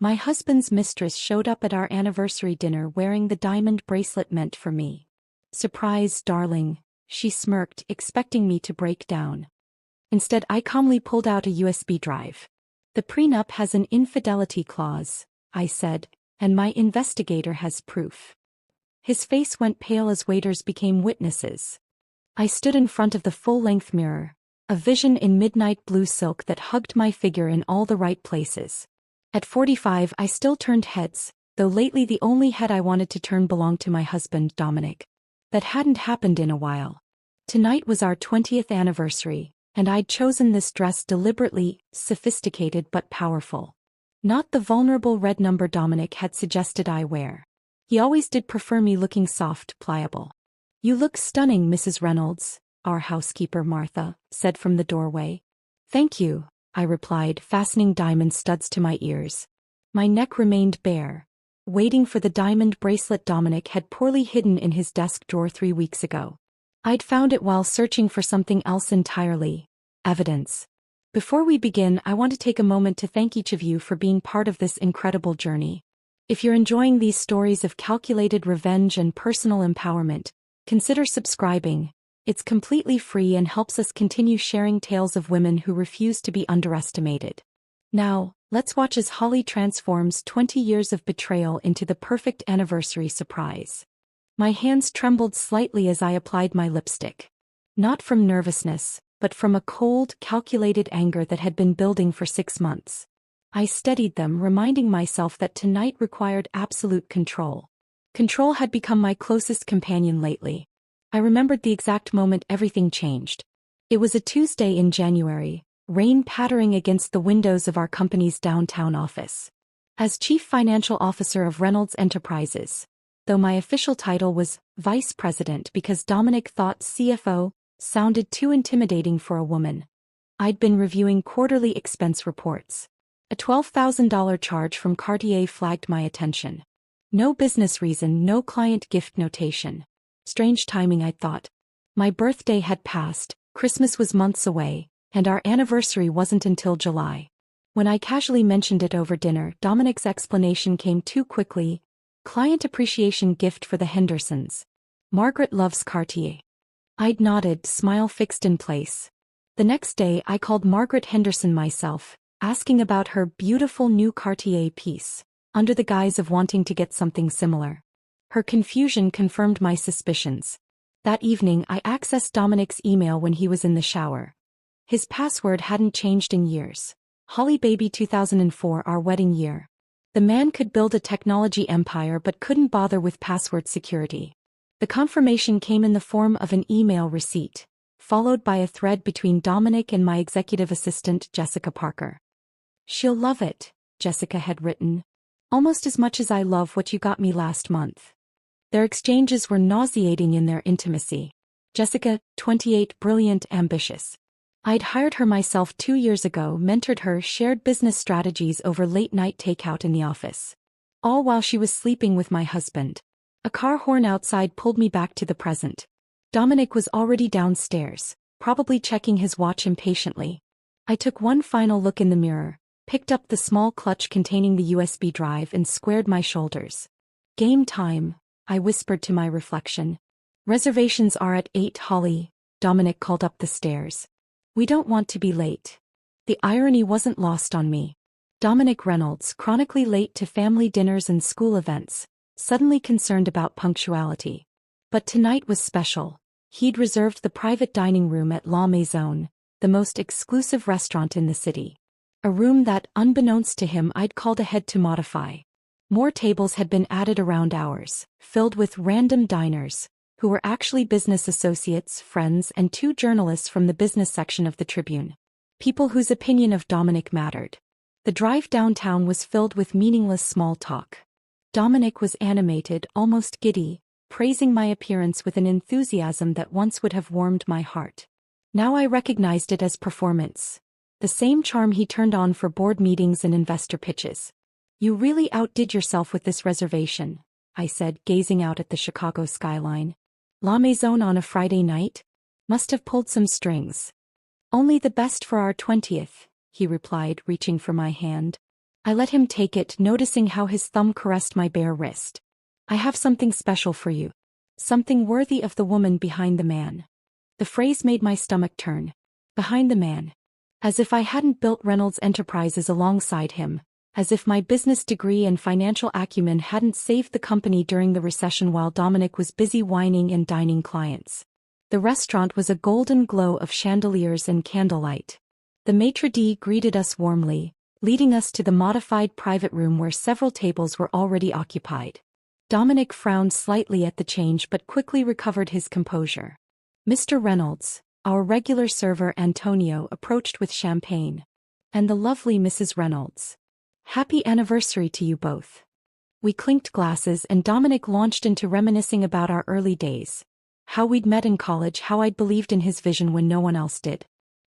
My husband's mistress showed up at our anniversary dinner wearing the diamond bracelet meant for me. Surprise, darling, she smirked, expecting me to break down. Instead, I calmly pulled out a USB drive. The prenup has an infidelity clause, I said, and my investigator has proof. His face went pale as waiters became witnesses. I stood in front of the full-length mirror, a vision in midnight blue silk that hugged my figure in all the right places. At 45, I still turned heads, though lately the only head I wanted to turn belonged to my husband, Dominic. That hadn't happened in a while. Tonight was our 20th anniversary, and I'd chosen this dress deliberately, sophisticated but powerful. Not the vulnerable red number Dominic had suggested I wear. He always did prefer me looking soft, pliable. "You look stunning, Mrs. Reynolds," our housekeeper Martha said from the doorway. "Thank you," I replied, fastening diamond studs to my ears. My neck remained bare, waiting for the diamond bracelet Dominic had poorly hidden in his desk drawer 3 weeks ago. I'd found it while searching for something else entirely: evidence. Before we begin, I want to take a moment to thank each of you for being part of this incredible journey. If you're enjoying these stories of calculated revenge and personal empowerment, consider subscribing. It's completely free and helps us continue sharing tales of women who refuse to be underestimated. Now, let's watch as Holly transforms 20 years of betrayal into the perfect anniversary surprise. My hands trembled slightly as I applied my lipstick. Not from nervousness, but from a cold, calculated anger that had been building for 6 months. I steadied them, reminding myself that tonight required absolute control. Control had become my closest companion lately. I remembered the exact moment everything changed. It was a Tuesday in January, rain pattering against the windows of our company's downtown office. As Chief Financial Officer of Reynolds Enterprises, though my official title was Vice President because Dominic thought CFO sounded too intimidating for a woman, I'd been reviewing quarterly expense reports. A $12,000 charge from Cartier flagged my attention. No business reason, no client gift notation. Strange timing, I thought. My birthday had passed, Christmas was months away, and our anniversary wasn't until July. When I casually mentioned it over dinner, Dominic's explanation came too quickly: client appreciation gift for the Hendersons. Margaret loves Cartier. I'd nodded, smile fixed in place. The next day I called Margaret Henderson myself, asking about her beautiful new Cartier piece, under the guise of wanting to get something similar. Her confusion confirmed my suspicions. That evening I accessed Dominic's email when he was in the shower. His password hadn't changed in years. Holly Baby 2004, our wedding year. The man could build a technology empire but couldn't bother with password security. The confirmation came in the form of an email receipt, followed by a thread between Dominic and my executive assistant, Jessica Parker. "She'll love it," Jessica had written. "Almost as much as I love what you got me last month." Their exchanges were nauseating in their intimacy. Jessica, 28, brilliant, ambitious. I'd hired her myself 2 years ago, mentored her, shared business strategies over late-night takeout in the office. All while she was sleeping with my husband. A car horn outside pulled me back to the present. Dominic was already downstairs, probably checking his watch impatiently. I took one final look in the mirror, picked up the small clutch containing the USB drive and squared my shoulders. "Game time," I whispered to my reflection. "Reservations are at 8, Holly," Dominic called up the stairs. "We don't want to be late." The irony wasn't lost on me. Dominic Reynolds, chronically late to family dinners and school events, suddenly concerned about punctuality. But tonight was special. He'd reserved the private dining room at La Maison, the most exclusive restaurant in the city. A room that, unbeknownst to him, I'd called ahead to modify. More tables had been added around ours, filled with random diners, who were actually business associates, friends, and 2 journalists from the business section of the Tribune. People whose opinion of Dominic mattered. The drive downtown was filled with meaningless small talk. Dominic was animated, almost giddy, praising my appearance with an enthusiasm that once would have warmed my heart. Now I recognized it as performance. The same charm he turned on for board meetings and investor pitches. "You really outdid yourself with this reservation," I said, gazing out at the Chicago skyline. "La Maison on a Friday night? Must have pulled some strings." "Only the best for our 20th, he replied, reaching for my hand. I let him take it, noticing how his thumb caressed my bare wrist. I have something special for you. Something worthy of the woman behind the man. The phrase made my stomach turn. Behind the man. As if I hadn't built Reynolds Enterprises alongside him. As if my business degree and financial acumen hadn't saved the company during the recession while Dominic was busy whining and dining clients. The restaurant was a golden glow of chandeliers and candlelight. The maitre d' greeted us warmly, leading us to the modified private room where several tables were already occupied. Dominic frowned slightly at the change but quickly recovered his composure. Mr. Reynolds, our regular server Antonio, approached with champagne. And the lovely Mrs. Reynolds. Happy anniversary to you both. We clinked glasses and Dominic launched into reminiscing about our early days. How we'd met in college, how I'd believed in his vision when no one else did.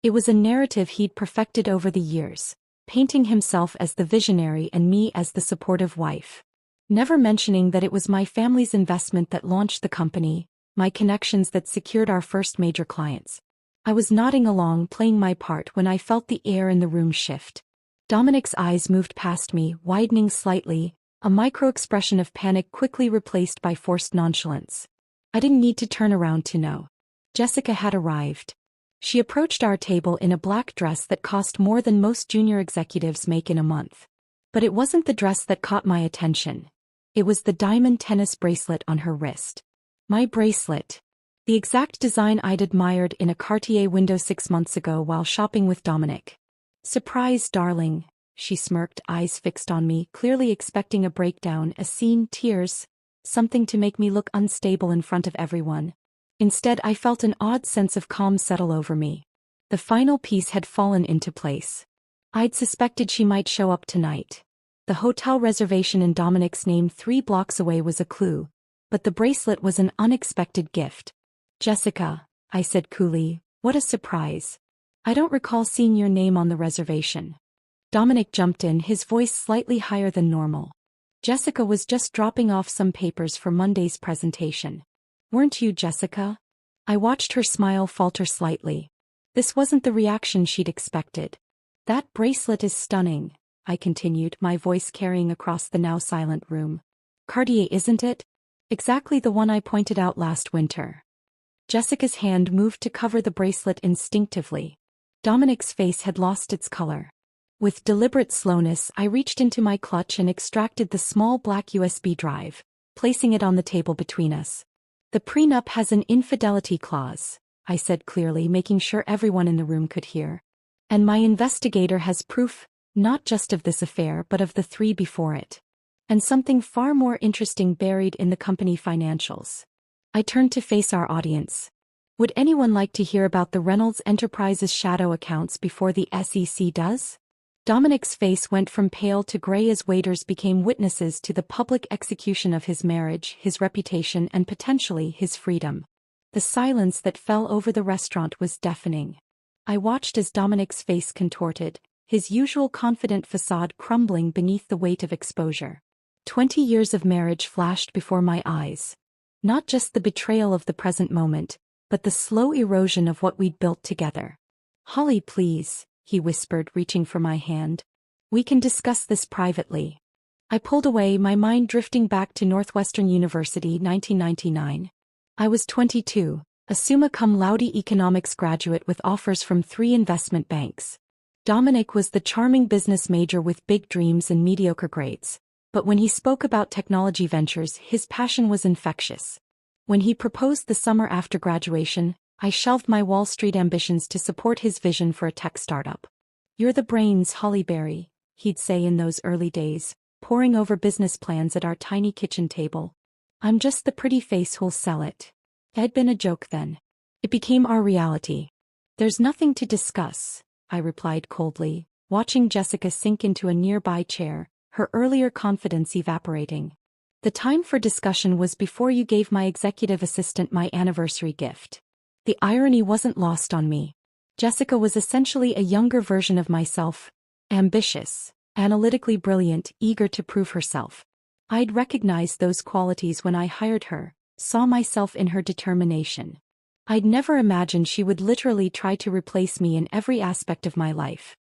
It was a narrative he'd perfected over the years, painting himself as the visionary and me as the supportive wife. Never mentioning that it was my family's investment that launched the company, my connections that secured our first major clients. I was nodding along, playing my part when I felt the air in the room shift. Dominic's eyes moved past me, widening slightly, a micro-expression of panic quickly replaced by forced nonchalance. I didn't need to turn around to know. Jessica had arrived. She approached our table in a black dress that cost more than most junior executives make in a month. But it wasn't the dress that caught my attention. It was the diamond tennis bracelet on her wrist. My bracelet. The exact design I'd admired in a Cartier window 6 months ago while shopping with Dominic. Surprise, darling, she smirked, eyes fixed on me, clearly expecting a breakdown, a scene, tears, something to make me look unstable in front of everyone. Instead, I felt an odd sense of calm settle over me. The final piece had fallen into place. I'd suspected she might show up tonight. The hotel reservation in Dominic's name 3 blocks away was a clue, but the bracelet was an unexpected gift. Jessica, I said coolly, what a surprise. I don't recall seeing your name on the reservation. Dominic jumped in, his voice slightly higher than normal. Jessica was just dropping off some papers for Monday's presentation. Weren't you, Jessica? I watched her smile falter slightly. This wasn't the reaction she'd expected. That bracelet is stunning, I continued, my voice carrying across the now silent room. Cartier, isn't it? Exactly the one I pointed out last winter. Jessica's hand moved to cover the bracelet instinctively. Dominic's face had lost its color. With deliberate slowness, I reached into my clutch and extracted the small black USB drive, placing it on the table between us. The prenup has an infidelity clause, I said clearly, making sure everyone in the room could hear. And my investigator has proof, not just of this affair but of the 3 before it. And something far more interesting buried in the company financials. I turned to face our audience. Would anyone like to hear about the Reynolds Enterprises shadow accounts before the SEC does? Dominic's face went from pale to gray as waiters became witnesses to the public execution of his marriage, his reputation, and potentially his freedom. The silence that fell over the restaurant was deafening. I watched as Dominic's face contorted, his usual confident facade crumbling beneath the weight of exposure. 20 years of marriage flashed before my eyes. Not just the betrayal of the present moment, but the slow erosion of what we'd built together. Holly, please, he whispered, reaching for my hand. We can discuss this privately. I pulled away, my mind drifting back to Northwestern University, 1999. I was 22, a summa cum laude economics graduate with offers from 3 investment banks. Dominic was the charming business major with big dreams and mediocre grades, but when he spoke about technology ventures, his passion was infectious. When he proposed the summer after graduation, I shelved my Wall Street ambitions to support his vision for a tech startup. You're the brains, Holly Berry, he'd say in those early days, poring over business plans at our tiny kitchen table. I'm just the pretty face who'll sell it. It had been a joke then. It became our reality. There's nothing to discuss, I replied coldly, watching Jessica sink into a nearby chair, her earlier confidence evaporating. The time for discussion was before you gave my executive assistant my anniversary gift. The irony wasn't lost on me. Jessica was essentially a younger version of myself, ambitious, analytically brilliant, eager to prove herself. I'd recognized those qualities when I hired her, saw myself in her determination. I'd never imagined she would literally try to replace me in every aspect of my life.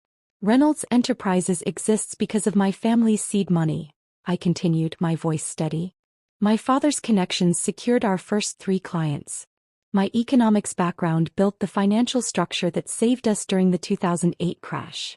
Reynolds Enterprises exists because of my family's seed money, I continued, my voice steady. My father's connections secured our first 3 clients. My economics background built the financial structure that saved us during the 2008 crash.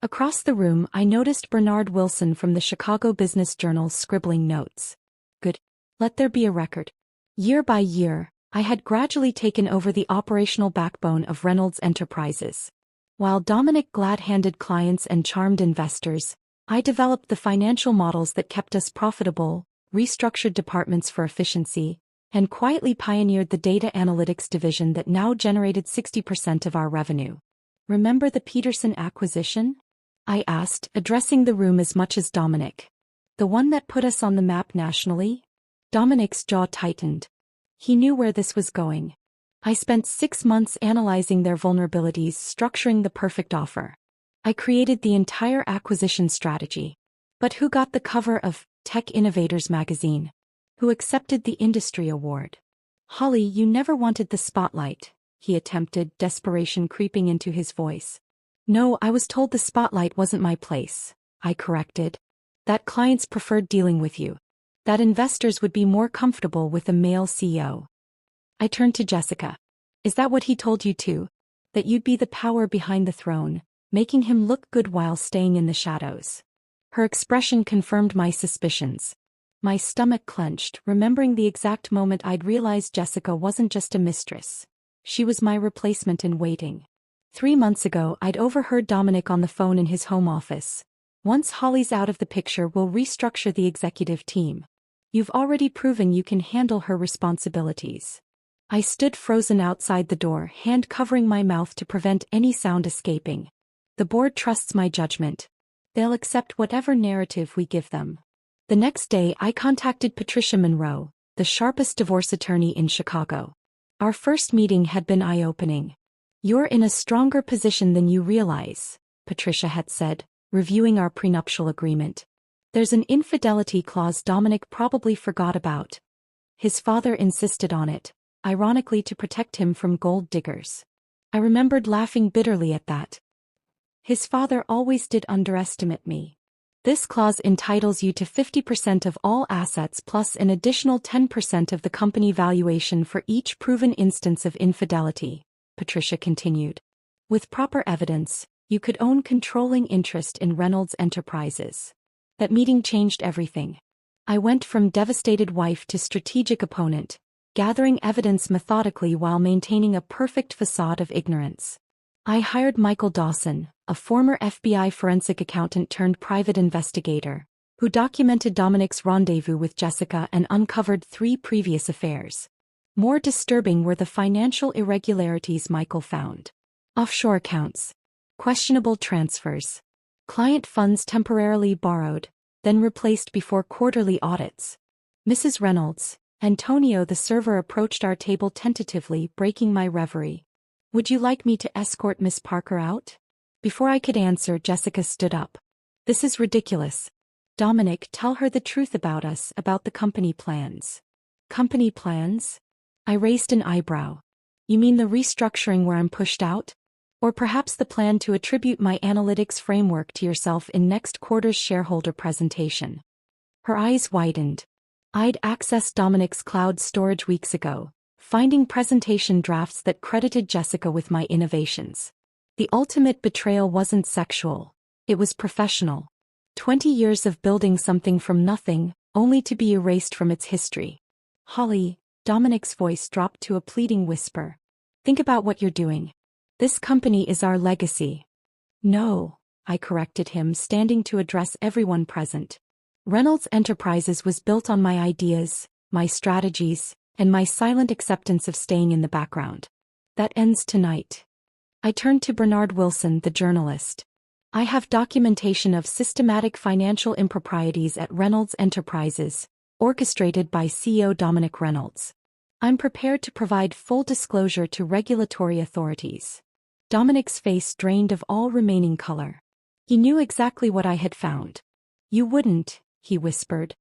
Across the room, I noticed Bernard Wilson from the Chicago Business Journal scribbling notes. Good. Let there be a record. Year by year, I had gradually taken over the operational backbone of Reynolds Enterprises. While Dominic glad-handed clients and charmed investors, I developed the financial models that kept us profitable, restructured departments for efficiency, and quietly pioneered the data analytics division that now generated 60% of our revenue. Remember the Peterson acquisition? I asked, addressing the room as much as Dominic. The one that put us on the map nationally? Dominic's jaw tightened. He knew where this was going. I spent 6 months analyzing their vulnerabilities, structuring the perfect offer. I created the entire acquisition strategy. But who got the cover of Tech Innovators magazine? Who accepted the industry award? Holly, you never wanted the spotlight, he attempted, desperation creeping into his voice. No, I was told the spotlight wasn't my place, I corrected. That clients preferred dealing with you. That investors would be more comfortable with a male CEO. I turned to Jessica. Is that what he told you too? That you'd be the power behind the throne, making him look good while staying in the shadows? Her expression confirmed my suspicions. My stomach clenched, remembering the exact moment I'd realized Jessica wasn't just a mistress. She was my replacement in waiting. 3 months ago, I'd overheard Dominic on the phone in his home office. Once Holly's out of the picture, we'll restructure the executive team. You've already proven you can handle her responsibilities. I stood frozen outside the door, hand covering my mouth to prevent any sound escaping. The board trusts my judgment. They'll accept whatever narrative we give them. The next day, I contacted Patricia Monroe, the sharpest divorce attorney in Chicago. Our first meeting had been eye-opening. You're in a stronger position than you realize, Patricia had said, reviewing our prenuptial agreement. There's an infidelity clause Dominic probably forgot about. His father insisted on it, ironically to protect him from gold diggers. I remembered laughing bitterly at that. His father always did underestimate me. This clause entitles you to 50% of all assets plus an additional 10% of the company valuation for each proven instance of infidelity, Patricia continued. With proper evidence, you could own controlling interest in Reynolds Enterprises. That meeting changed everything. I went from devastated wife to strategic opponent, gathering evidence methodically while maintaining a perfect facade of ignorance. I hired Michael Dawson, a former FBI forensic accountant turned private investigator, who documented Dominic's rendezvous with Jessica and uncovered 3 previous affairs. More disturbing were the financial irregularities Michael found. Offshore accounts, questionable transfers, client funds temporarily borrowed, then replaced before quarterly audits. Mrs. Reynolds, Antonio the server approached our table tentatively, breaking my reverie. Would you like me to escort Miss Parker out? Before I could answer, Jessica stood up. This is ridiculous. Dominic, tell her the truth about us, about the company plans. Company plans? I raised an eyebrow. You mean the restructuring where I'm pushed out? Or perhaps the plan to attribute my analytics framework to yourself in next quarter's shareholder presentation? Her eyes widened. I'd accessed Dominic's cloud storage weeks ago, finding presentation drafts that credited Jessica with my innovations. The ultimate betrayal wasn't sexual. It was professional. 20 years of building something from nothing, only to be erased from its history. Holly, Dominic's voice dropped to a pleading whisper. Think about what you're doing. This company is our legacy. No, I corrected him, standing to address everyone present. Reynolds Enterprises was built on my ideas, my strategies, and my silent acceptance of staying in the background. That ends tonight. I turned to Bernard Wilson, the journalist. I have documentation of systematic financial improprieties at Reynolds Enterprises, orchestrated by CEO Dominic Reynolds. I'm prepared to provide full disclosure to regulatory authorities. Dominic's face drained of all remaining color. He knew exactly what I had found. You wouldn't, he whispered.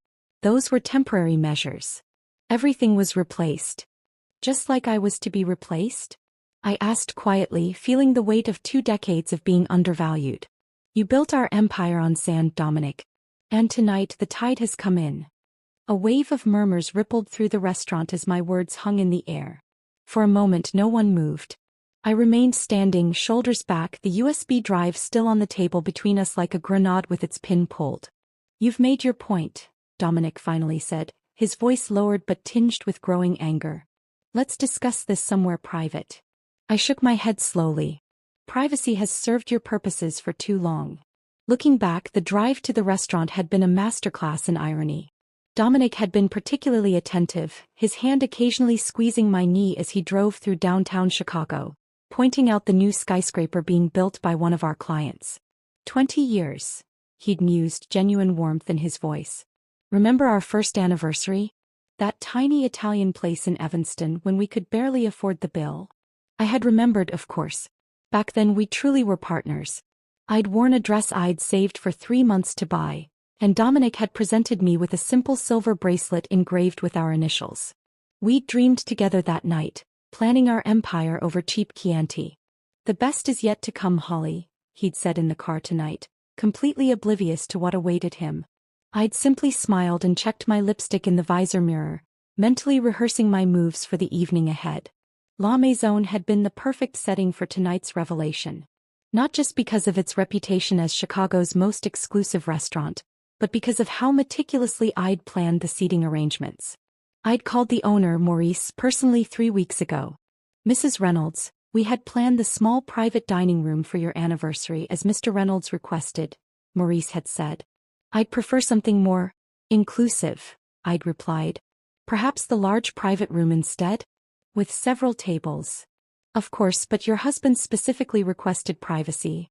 Those were temporary measures. Everything was replaced. Just like I was to be replaced? I asked quietly, feeling the weight of 2 decades of being undervalued. You built our empire on sand, Dominic. And tonight the tide has come in. A wave of murmurs rippled through the restaurant as my words hung in the air. For a moment no one moved. I remained standing, shoulders back, the USB drive still on the table between us like a grenade with its pin pulled. You've made your point, Dominic finally said, his voice lowered but tinged with growing anger. Let's discuss this somewhere private. I shook my head slowly. Privacy has served your purposes for too long. Looking back, the drive to the restaurant had been a masterclass in irony. Dominic had been particularly attentive, his hand occasionally squeezing my knee as he drove through downtown Chicago, pointing out the new skyscraper being built by one of our clients. 20 years. He'd mused, genuine warmth in his voice. Remember our first anniversary? That tiny Italian place in Evanston when we could barely afford the bill? I had remembered, of course. Back then we truly were partners. I'd worn a dress I'd saved for 3 months to buy, and Dominic had presented me with a simple silver bracelet engraved with our initials. We'd dreamed together that night, planning our empire over cheap Chianti. The best is yet to come, Holly, he'd said in the car tonight, completely oblivious to what awaited him. I'd simply smiled and checked my lipstick in the visor mirror, mentally rehearsing my moves for the evening ahead. La Maison had been the perfect setting for tonight's revelation. Not just because of its reputation as Chicago's most exclusive restaurant, but because of how meticulously I'd planned the seating arrangements. I'd called the owner, Maurice, personally 3 weeks ago. Mrs. Reynolds, we had planned the small private dining room for your anniversary as Mr. Reynolds requested, Maurice had said. I'd prefer something more inclusive, I'd replied. Perhaps the large private room instead? With several tables. Of course, but your husband specifically requested privacy.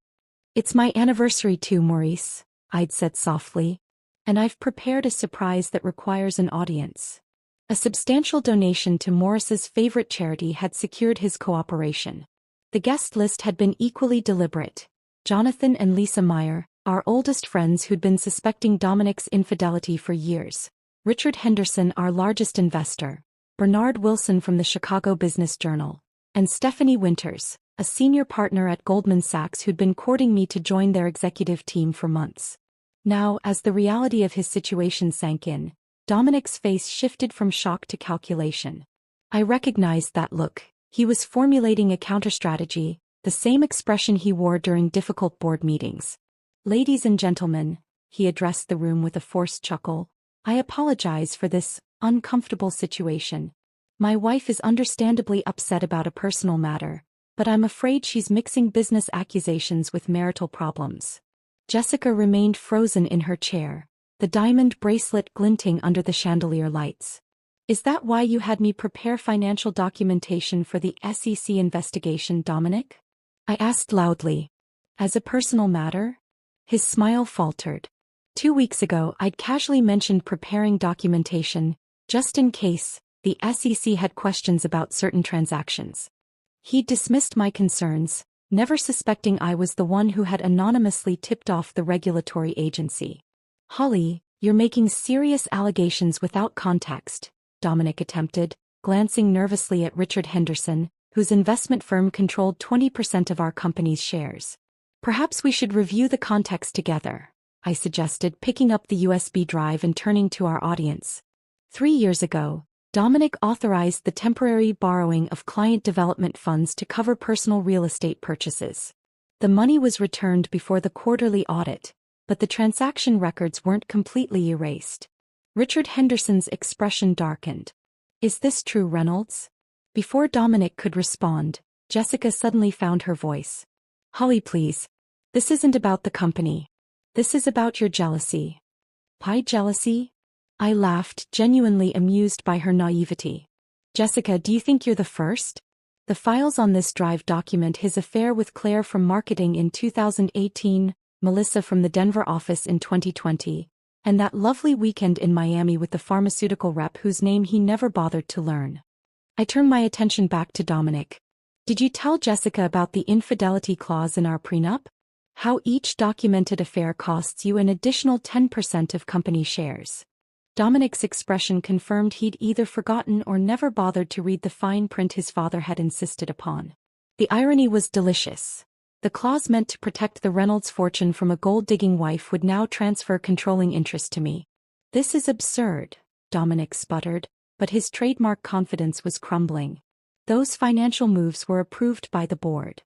It's my anniversary too, Maurice, I'd said softly. And I've prepared a surprise that requires an audience. A substantial donation to Morris's favorite charity had secured his cooperation. The guest list had been equally deliberate. Jonathan and Lisa Meyer, our oldest friends who'd been suspecting Dominic's infidelity for years. Richard Henderson, our largest investor. Bernard Wilson from the Chicago Business Journal. And Stephanie Winters, a senior partner at Goldman Sachs who'd been courting me to join their executive team for months. Now, as the reality of his situation sank in, Dominic's face shifted from shock to calculation. I recognized that look. He was formulating a counter-strategy, the same expression he wore during difficult board meetings. Ladies and gentlemen, he addressed the room with a forced chuckle, I apologize for this uncomfortable situation. My wife is understandably upset about a personal matter, but I'm afraid she's mixing business accusations with marital problems. Jessica remained frozen in her chair, the diamond bracelet glinting under the chandelier lights. Is that why you had me prepare financial documentation for the SEC investigation, Dominic? I asked loudly. As a personal matter? His smile faltered. 2 weeks ago I'd casually mentioned preparing documentation, just in case the SEC had questions about certain transactions. He dismissed my concerns, never suspecting I was the one who had anonymously tipped off the regulatory agency. Holly, you're making serious allegations without context, Dominic attempted, glancing nervously at Richard Henderson, whose investment firm controlled 20% of our company's shares. Perhaps we should review the context together, I suggested, picking up the USB drive and turning to our audience. 3 years ago, Dominic authorized the temporary borrowing of client development funds to cover personal real estate purchases. The money was returned before the quarterly audit, but the transaction records weren't completely erased. Richard Henderson's expression darkened. Is this true, Reynolds? Before Dominic could respond, Jessica suddenly found her voice. Holly, please. This isn't about the company. This is about your jealousy. Pie jealousy? I laughed, genuinely amused by her naivety. Jessica, do you think you're the first? The files on this drive document his affair with Claire from marketing in 2018, Melissa from the Denver office in 2020, and that lovely weekend in Miami with the pharmaceutical rep whose name he never bothered to learn. I turned my attention back to Dominic. Did you tell Jessica about the infidelity clause in our prenup? How each documented affair costs you an additional 10% of company shares. Dominic's expression confirmed he'd either forgotten or never bothered to read the fine print his father had insisted upon. The irony was delicious. The clause meant to protect the Reynolds fortune from a gold-digging wife would now transfer controlling interest to me. This is absurd, Dominic sputtered, but his trademark confidence was crumbling. Those financial moves were approved by the board.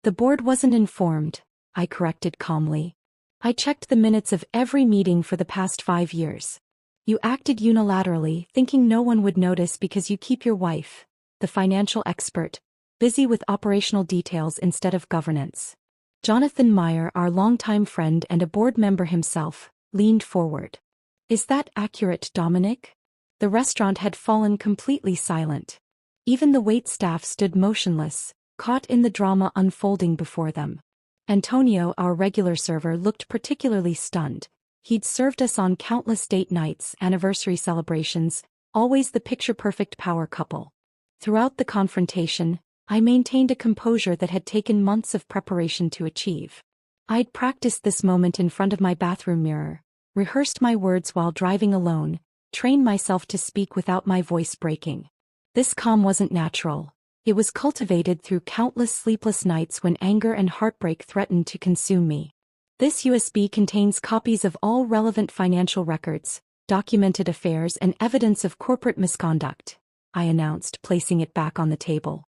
The board wasn't informed, I corrected calmly. I checked the minutes of every meeting for the past 5 years. You acted unilaterally, thinking no one would notice because you keep your wife, the financial expert, busy with operational details instead of governance. Jonathan Meyer, our longtime friend and a board member himself, leaned forward. Is that accurate, Dominic? The restaurant had fallen completely silent. Even the waitstaff stood motionless, caught in the drama unfolding before them. Antonio, our regular server, looked particularly stunned. He'd served us on countless date nights, anniversary celebrations, always the picture-perfect power couple. Throughout the confrontation, I maintained a composure that had taken months of preparation to achieve. I'd practiced this moment in front of my bathroom mirror, rehearsed my words while driving alone, trained myself to speak without my voice breaking. This calm wasn't natural. It was cultivated through countless sleepless nights when anger and heartbreak threatened to consume me. This USB contains copies of all relevant financial records, documented affairs, and evidence of corporate misconduct, I announced, placing it back on the table.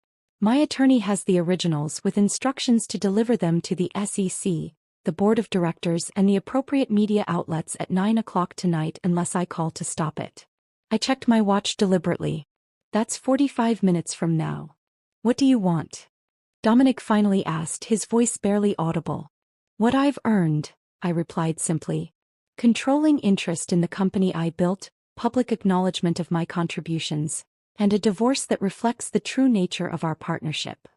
My attorney has the originals with instructions to deliver them to the SEC, the board of directors, and the appropriate media outlets at 9 o'clock tonight unless I call to stop it. I checked my watch deliberately. That's 45 minutes from now. What do you want? Dominic finally asked, his voice barely audible. What I've earned, I replied simply. Controlling interest in the company I built, public acknowledgement of my contributions, and a divorce that reflects the true nature of our partnership.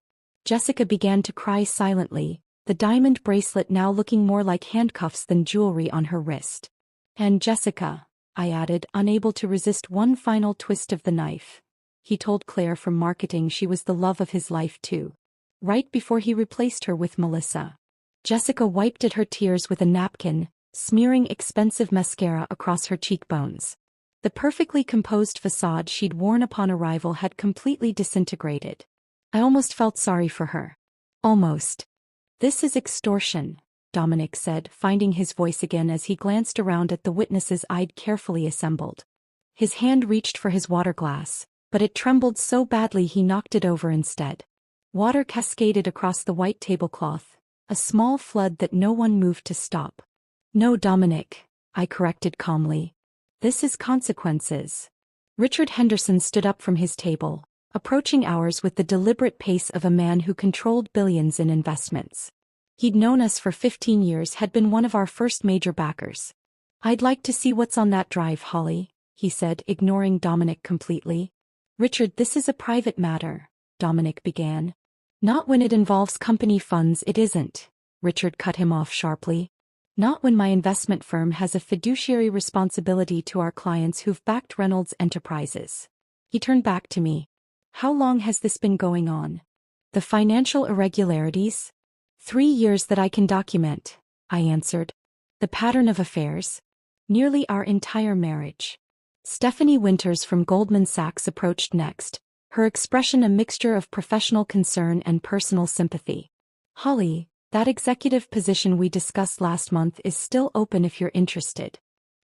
Jessica began to cry silently, the diamond bracelet now looking more like handcuffs than jewelry on her wrist. And Jessica, I added, unable to resist one final twist of the knife. He told Claire from marketing she was the love of his life too. Right before he replaced her with Melissa. Jessica wiped at her tears with a napkin, smearing expensive mascara across her cheekbones. The perfectly composed facade she'd worn upon arrival had completely disintegrated. I almost felt sorry for her. Almost. This is extortion, Dominic said, finding his voice again as he glanced around at the witnesses I'd carefully assembled. His hand reached for his water glass, but it trembled so badly he knocked it over instead. Water cascaded across the white tablecloth, a small flood that no one moved to stop. No, Dominic, I corrected calmly. This is consequences. Richard Henderson stood up from his table, approaching ours with the deliberate pace of a man who controlled billions in investments. He'd known us for 15 years, had been one of our first major backers. I'd like to see what's on that drive, Holly, he said, ignoring Dominic completely. Richard, this is a private matter, Dominic began. Not when it involves company funds, it isn't, Richard cut him off sharply. Not when my investment firm has a fiduciary responsibility to our clients who've backed Reynolds Enterprises. He turned back to me. How long has this been going on? The financial irregularities? 3 years that I can document, I answered. The pattern of affairs? Nearly our entire marriage. Stephanie Winters from Goldman Sachs approached next, her expression a mixture of professional concern and personal sympathy. Holly, that executive position we discussed last month is still open if you're interested.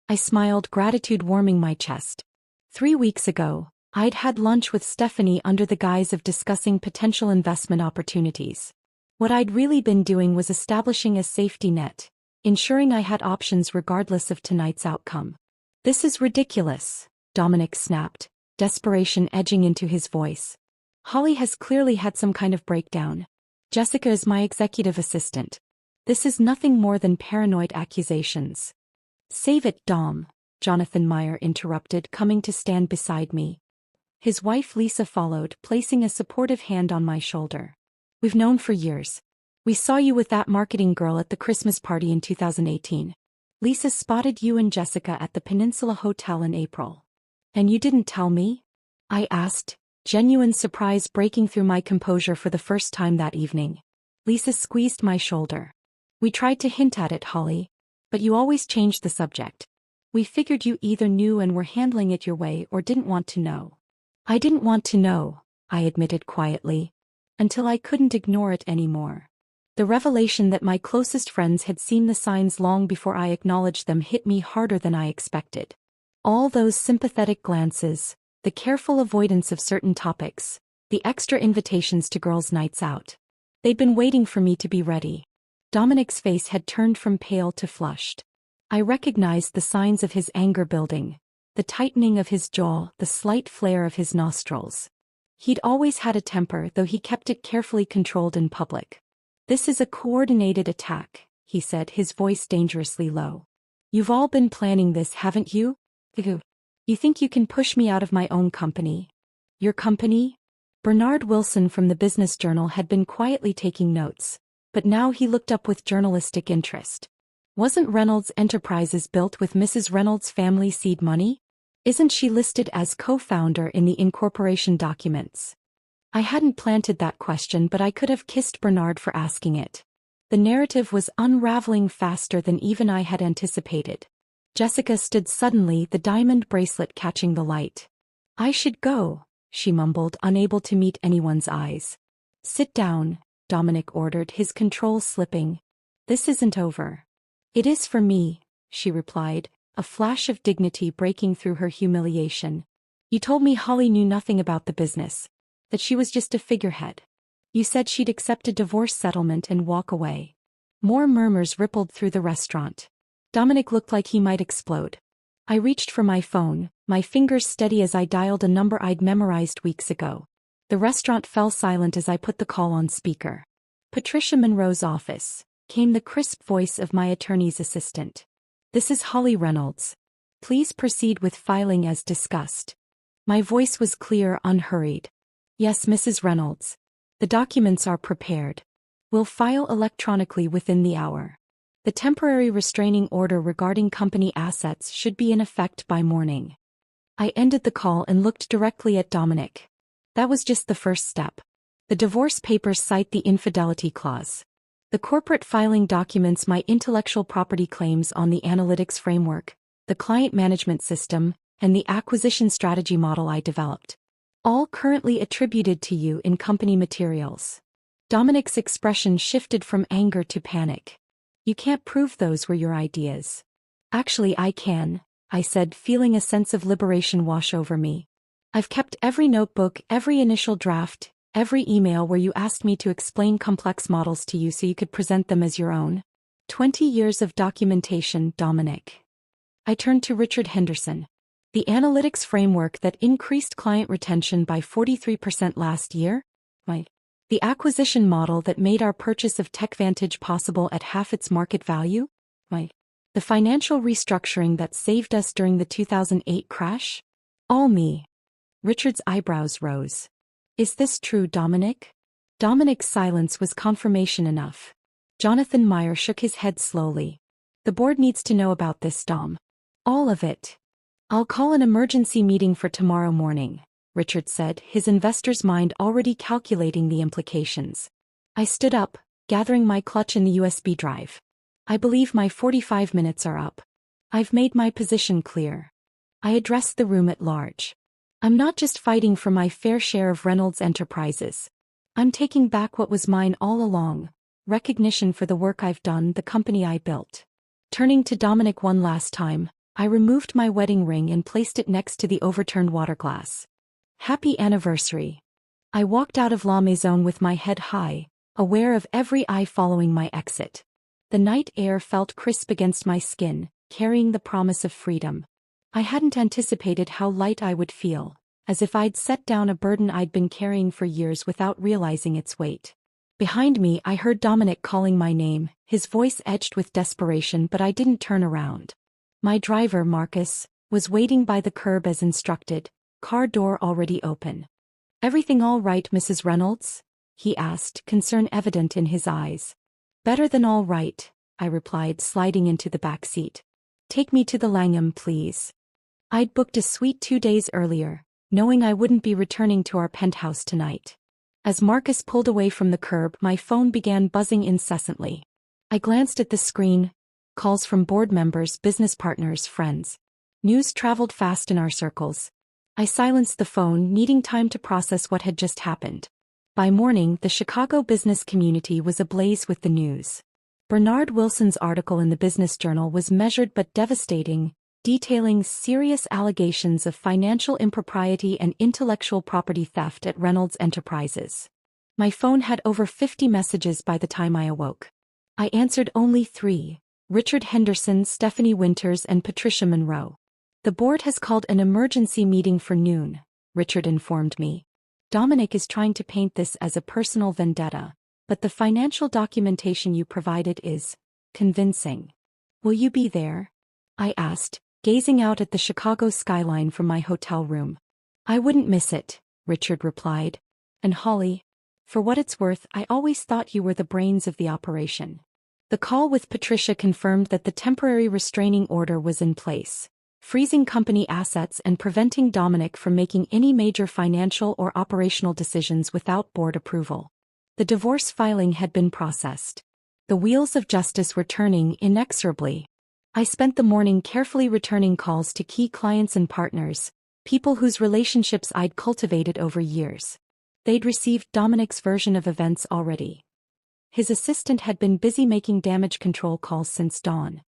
I smiled, gratitude warming my chest. 3 weeks ago, I'd had lunch with Stephanie under the guise of discussing potential investment opportunities. What I'd really been doing was establishing a safety net, ensuring I had options regardless of tonight's outcome. This is ridiculous, Dominic snapped, desperation edging into his voice. Holly has clearly had some kind of breakdown. Jessica is my executive assistant. This is nothing more than paranoid accusations. Save it, Dom, Jonathan Meyer interrupted, coming to stand beside me. His wife Lisa followed, placing a supportive hand on my shoulder. We've known for years. We saw you with that marketing girl at the Christmas party in 2018. Lisa spotted you and Jessica at the Peninsula Hotel in April. And you didn't tell me? I asked, genuine surprise breaking through my composure for the first time that evening. Lisa squeezed my shoulder. We tried to hint at it, Holly, but you always changed the subject. We figured you either knew and were handling it your way or didn't want to know. I didn't want to know, I admitted quietly, until I couldn't ignore it anymore. The revelation that my closest friends had seen the signs long before I acknowledged them hit me harder than I expected. All those sympathetic glances, the careful avoidance of certain topics, the extra invitations to girls' nights out. They'd been waiting for me to be ready. Dominic's face had turned from pale to flushed. I recognized the signs of his anger building, the tightening of his jaw, the slight flare of his nostrils. He'd always had a temper, though he kept it carefully controlled in public. "This is a coordinated attack," he said, his voice dangerously low. "You've all been planning this, haven't you? You think you can push me out of my own company?" "Your company?" Bernard Wilson from the Business Journal had been quietly taking notes, but now he looked up with journalistic interest. "Wasn't Reynolds Enterprises built with Mrs. Reynolds' family seed money? Isn't she listed as co-founder in the incorporation documents?" I hadn't planted that question, but I could have kissed Bernard for asking it. The narrative was unraveling faster than even I had anticipated. Jessica stood suddenly, the diamond bracelet catching the light. "I should go," she mumbled, unable to meet anyone's eyes. "Sit down," Dominic ordered, his control slipping. "This isn't over." "It is for me," she replied, a flash of dignity breaking through her humiliation. "You told me Holly knew nothing about the business, that she was just a figurehead. You said she'd accept a divorce settlement and walk away." More murmurs rippled through the restaurant. Dominic looked like he might explode. I reached for my phone, my fingers steady as I dialed a number I'd memorized weeks ago. The restaurant fell silent as I put the call on speaker. "Patricia Monroe's office," came the crisp voice of my attorney's assistant. "This is Holly Reynolds. Please proceed with filing as discussed." My voice was clear, unhurried. "Yes, Mrs. Reynolds. The documents are prepared. We'll file electronically within the hour. The temporary restraining order regarding company assets should be in effect by morning." I ended the call and looked directly at Dominic. That was just the first step. The divorce papers cite the infidelity clause. The corporate filing documents my intellectual property claims on the analytics framework, the client management system, and the acquisition strategy model I developed. All currently attributed to you in company materials. Dominic's expression shifted from anger to panic. "You can't prove those were your ideas." "Actually, I can," I said, feeling a sense of liberation wash over me. "I've kept every notebook, every initial draft, every email where you asked me to explain complex models to you so you could present them as your own. 20 years of documentation, Dominic." I turned to Richard Henderson. "The analytics framework that increased client retention by 43% last year? The acquisition model that made our purchase of TechVantage possible at half its market value? The financial restructuring that saved us during the 2008 crash? All me." Richard's eyebrows rose. "Is this true, Dominic?" Dominic's silence was confirmation enough. Jonathan Meyer shook his head slowly. "The board needs to know about this, Dom. All of it." "I'll call an emergency meeting for tomorrow morning," Richard said, his investor's mind already calculating the implications. I stood up, gathering my clutch in the USB drive. "I believe my 45 minutes are up. I've made my position clear." I addressed the room at large. "I'm not just fighting for my fair share of Reynolds Enterprises. I'm taking back what was mine all along, recognition for the work I've done, the company I built." Turning to Dominic one last time, I removed my wedding ring and placed it next to the overturned water glass. "Happy anniversary." I walked out of La Maison with my head high, aware of every eye following my exit. The night air felt crisp against my skin, carrying the promise of freedom. I hadn't anticipated how light I would feel, as if I'd set down a burden I'd been carrying for years without realizing its weight. Behind me, I heard Dominic calling my name, his voice edged with desperation, but I didn't turn around. My driver, Marcus, was waiting by the curb as instructed, car door already open. "Everything all right, Mrs. Reynolds?" he asked, concern evident in his eyes. "Better than all right," I replied, sliding into the back seat. "Take me to the Langham, please." I'd booked a suite 2 days earlier, knowing I wouldn't be returning to our penthouse tonight. As Marcus pulled away from the curb, my phone began buzzing incessantly. I glanced at the screen. Calls from board members, business partners, friends. News traveled fast in our circles. I silenced the phone, needing time to process what had just happened. By morning, the Chicago business community was ablaze with the news. Bernard Wilson's article in the Business Journal was measured but devastating, detailing serious allegations of financial impropriety and intellectual property theft at Reynolds Enterprises. My phone had over 50 messages by the time I awoke. I answered only 3: Richard Henderson, Stephanie Winters, and Patricia Monroe. "The board has called an emergency meeting for noon," Richard informed me. "Dominic is trying to paint this as a personal vendetta, but the financial documentation you provided is convincing." "Will you be there?" I asked, gazing out at the Chicago skyline from my hotel room. "I wouldn't miss it," Richard replied. "And Holly, for what it's worth, I always thought you were the brains of the operation." The call with Patricia confirmed that the temporary restraining order was in place, freezing company assets and preventing Dominic from making any major financial or operational decisions without board approval. The divorce filing had been processed. The wheels of justice were turning inexorably. I spent the morning carefully returning calls to key clients and partners, people whose relationships I'd cultivated over years. They'd received Dominic's version of events already. His assistant had been busy making damage control calls since dawn.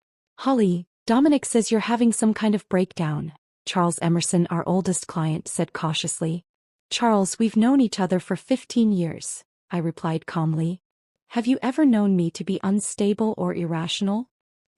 "Holly, Dominic says you're having some kind of breakdown," Charles Emerson, our oldest client, said cautiously. "Charles, we've known each other for 15 years, I replied calmly. "Have you ever known me to be unstable or irrational?"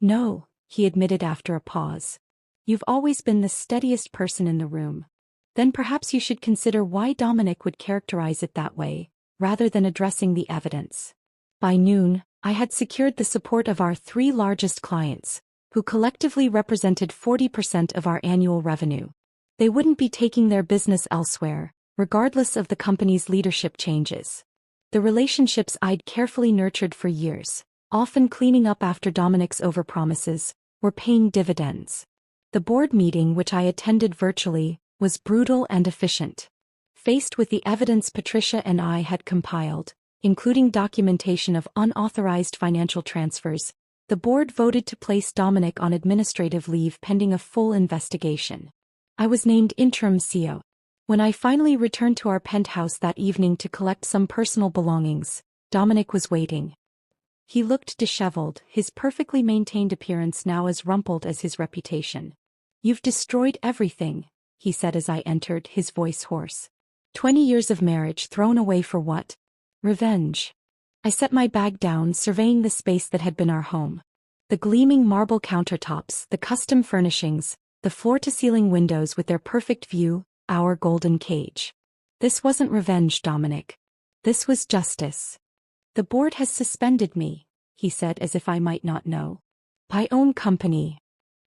"No," he admitted after a pause. "You've always been the steadiest person in the room." "Then perhaps you should consider why Dominic would characterize it that way, rather than addressing the evidence." By noon, I had secured the support of our 3 largest clients, who collectively represented 40% of our annual revenue. They wouldn't be taking their business elsewhere, regardless of the company's leadership changes. The relationships I'd carefully nurtured for years, often cleaning up after Dominic's overpromises, were paying dividends. The board meeting, which I attended virtually, was brutal and efficient. Faced with the evidence Patricia and I had compiled, including documentation of unauthorized financial transfers, the board voted to place Dominic on administrative leave pending a full investigation. I was named interim CEO. When I finally returned to our penthouse that evening to collect some personal belongings, Dominic was waiting. He looked disheveled, his perfectly maintained appearance now as rumpled as his reputation. "You've destroyed everything," he said as I entered, his voice hoarse. 20 years of marriage thrown away for what? Revenge. I set my bag down, surveying the space that had been our home. The gleaming marble countertops, the custom furnishings, the floor-to-ceiling windows with their perfect view, our golden cage. This wasn't revenge, Dominic. This was justice. "The board has suspended me," he said as if I might not know. "I own company."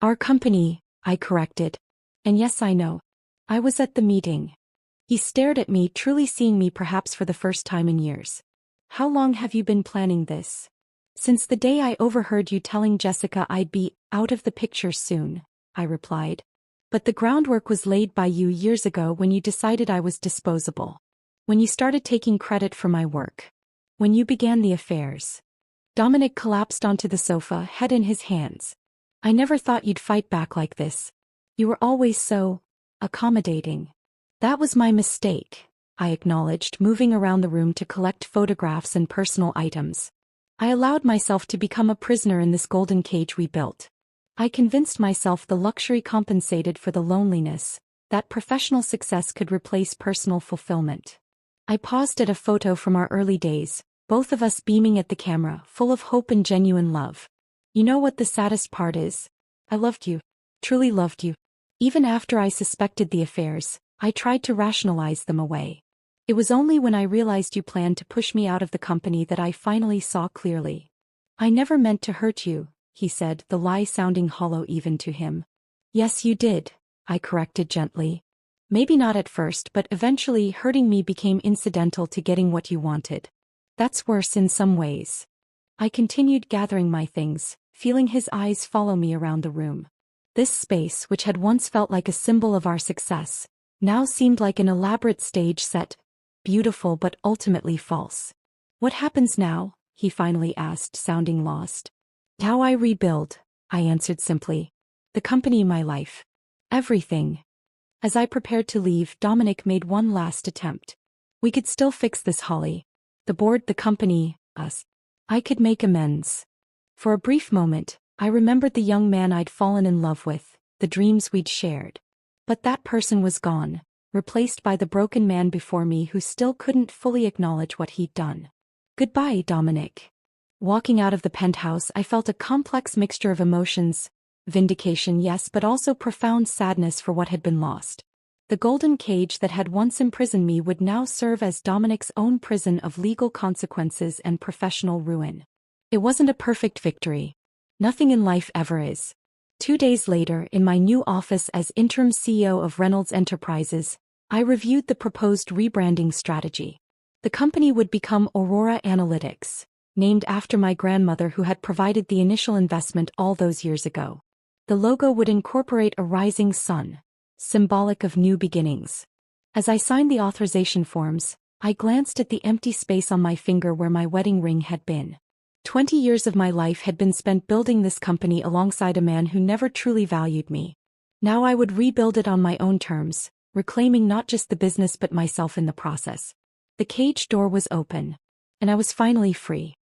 "Our company," I corrected. "And yes, I know. I was at the meeting." He stared at me, truly seeing me perhaps for the first time in years. "How long have you been planning this?" "Since the day I overheard you telling Jessica I'd be out of the picture soon," I replied. "But the groundwork was laid by you years ago when you decided I was disposable. When you started taking credit for my work. When you began the affairs." Dominic collapsed onto the sofa, head in his hands. "I never thought you'd fight back like this. You were always so accommodating." "That was my mistake," I acknowledged, moving around the room to collect photographs and personal items. "I allowed myself to become a prisoner in this golden cage we built. I convinced myself the luxury compensated for the loneliness, that professional success could replace personal fulfillment." I paused at a photo from our early days, both of us beaming at the camera, full of hope and genuine love. "You know what the saddest part is? I loved you. Truly loved you. Even after I suspected the affairs, I tried to rationalize them away. It was only when I realized you planned to push me out of the company that I finally saw clearly." "I never meant to hurt you," he said, the lie sounding hollow even to him. "Yes, you did," I corrected gently. "Maybe not at first, but eventually hurting me became incidental to getting what you wanted. That's worse in some ways." I continued gathering my things, feeling his eyes follow me around the room. This space, which had once felt like a symbol of our success, now seemed like an elaborate stage set, beautiful but ultimately false. "What happens now?" he finally asked, sounding lost. "How I rebuild," I answered simply. "The company, my life. Everything." As I prepared to leave, Dominic made one last attempt. We could still fix this, Holly. The board, the company, us. I could make amends. For a brief moment, I remembered the young man I'd fallen in love with, the dreams we'd shared. But that person was gone, replaced by the broken man before me who still couldn't fully acknowledge what he'd done. Goodbye, Dominic. Walking out of the penthouse, I felt a complex mixture of emotions. Vindication, yes, but also profound sadness for what had been lost. The golden cage that had once imprisoned me would now serve as Dominic's own prison of legal consequences and professional ruin. It wasn't a perfect victory. Nothing in life ever is. 2 days later, in my new office as interim CEO of Reynolds Enterprises, I reviewed the proposed rebranding strategy. The company would become Aurora Analytics, named after my grandmother who had provided the initial investment all those years ago. The logo would incorporate a rising sun, symbolic of new beginnings. As I signed the authorization forms, I glanced at the empty space on my finger where my wedding ring had been. 20 years of my life had been spent building this company alongside a man who never truly valued me. Now I would rebuild it on my own terms, reclaiming not just the business but myself in the process. The cage door was open, and I was finally free.